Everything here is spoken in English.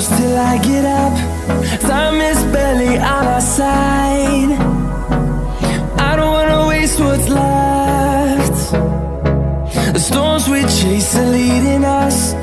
close till I get up. Time is barely on our side. I don't wanna waste what's left. The storms we chase are leading us